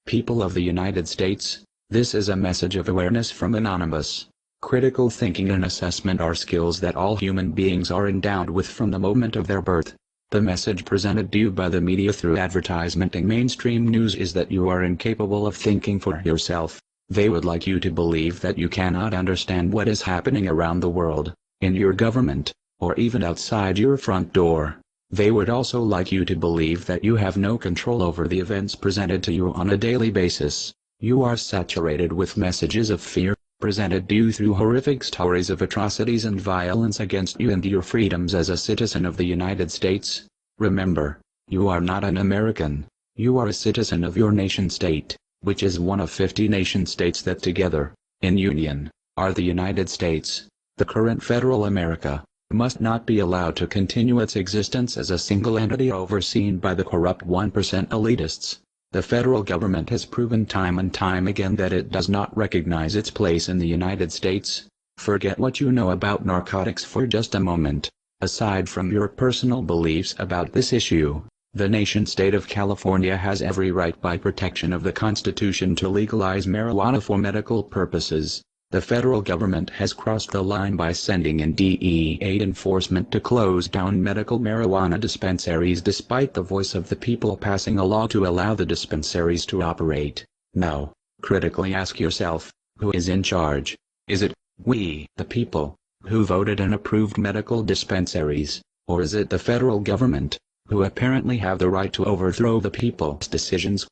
People of the United States, this is a message of awareness from Anonymous. Critical thinking and assessment are skills that all human beings are endowed with from the moment of their birth. The message presented to you by the media through advertisement and mainstream news is that you are incapable of thinking for yourself. They would like you to believe that you cannot understand what is happening around the world, in your government, or even outside your front door. They would also like you to believe that you have no control over the events presented to you on a daily basis. You are saturated with messages of fear, presented to you through horrific stories of atrocities and violence against you and your freedoms as a citizen of the United States. Remember, you are not an American. You are a citizen of your nation-state, which is one of 50 nation-states that together, in union, are the United States. The current federal America must not be allowed to continue its existence as a single entity overseen by the corrupt 1% elitists. The federal government has proven time and time again that it does not recognize its place in the United States. Forget what you know about narcotics for just a moment. Aside from your personal beliefs about this issue, the nation-state of California has every right by protection of the Constitution to legalize marijuana for medical purposes. The federal government has crossed the line by sending in DEA enforcement to close down medical marijuana dispensaries despite the voice of the people passing a law to allow the dispensaries to operate. Now, critically ask yourself, who is in charge? Is it we, the people, who voted and approved medical dispensaries, or is it the federal government, who apparently have the right to overthrow the people's decisions?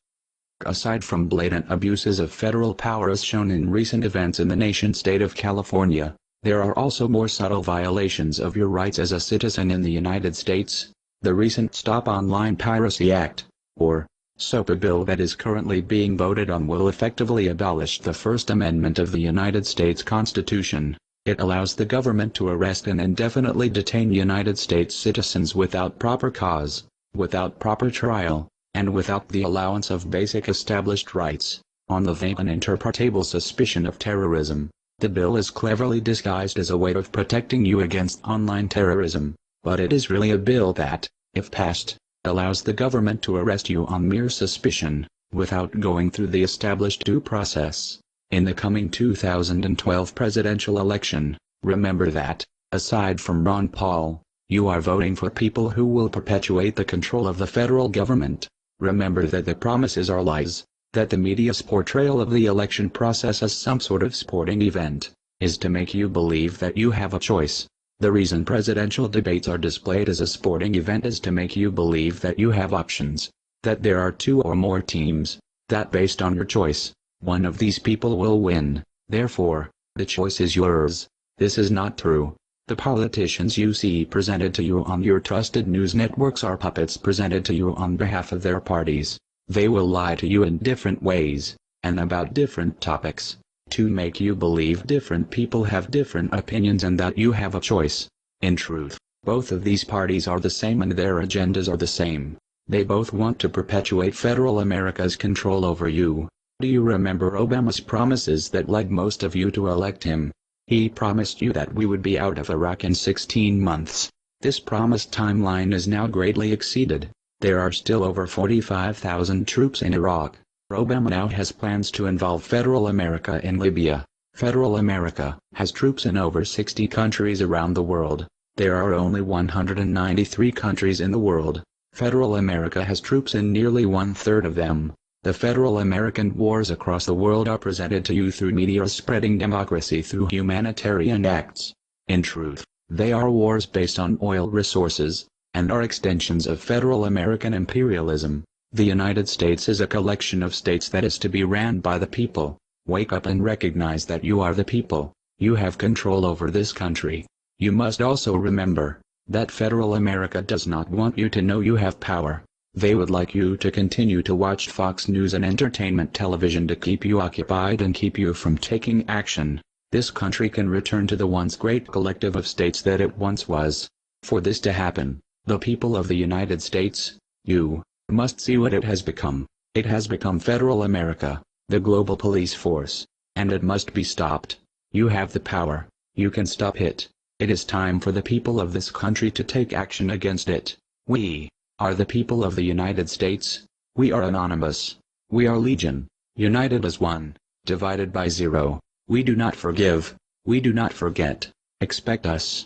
Aside from blatant abuses of federal power as shown in recent events in the nation-state of California, there are also more subtle violations of your rights as a citizen in the United States. The recent Stop Online Piracy Act, or SOPA bill that is currently being voted on will effectively abolish the First Amendment of the United States Constitution. It allows the government to arrest and indefinitely detain United States citizens without proper cause, without proper trial, and without the allowance of basic established rights, on the vague and interpretable suspicion of terrorism. The bill is cleverly disguised as a way of protecting you against online terrorism, but it is really a bill that, if passed, allows the government to arrest you on mere suspicion, without going through the established due process. In the coming 2012 presidential election, remember that, aside from Ron Paul, you are voting for people who will perpetuate the control of the federal government. Remember that the promises are lies, that the media's portrayal of the election process as some sort of sporting event, is to make you believe that you have a choice. The reason presidential debates are displayed as a sporting event is to make you believe that you have options, that there are two or more teams, that based on your choice, one of these people will win, therefore, the choice is yours. This is not true. The politicians you see presented to you on your trusted news networks are puppets presented to you on behalf of their parties. They will lie to you in different ways, and about different topics, to make you believe different people have different opinions and that you have a choice. In truth, both of these parties are the same and their agendas are the same. They both want to perpetuate federal America's control over you. Do you remember Obama's promises that led most of you to elect him? He promised you that we would be out of Iraq in 16 months. This promised timeline is now greatly exceeded. There are still over 45,000 troops in Iraq. Obama now has plans to involve federal America in Libya. Federal America has troops in over 60 countries around the world. There are only 193 countries in the world. Federal America has troops in nearly one-third of them. The federal American wars across the world are presented to you through media spreading democracy through humanitarian acts. In truth, they are wars based on oil resources, and are extensions of federal American imperialism. The United States is a collection of states that is to be ran by the people. Wake up and recognize that you are the people. You have control over this country. You must also remember that federal America does not want you to know you have power. They would like you to continue to watch Fox News and entertainment television to keep you occupied and keep you from taking action. This country can return to the once great collective of states that it once was. For this to happen, the people of the United States, you, must see what it has become. It has become federal America, the global police force, and it must be stopped. You have the power. You can stop it. It is time for the people of this country to take action against it. We are the people of the United States. We are Anonymous. We are legion, united as one, divided by zero. We do not forgive, we do not forget. Expect us.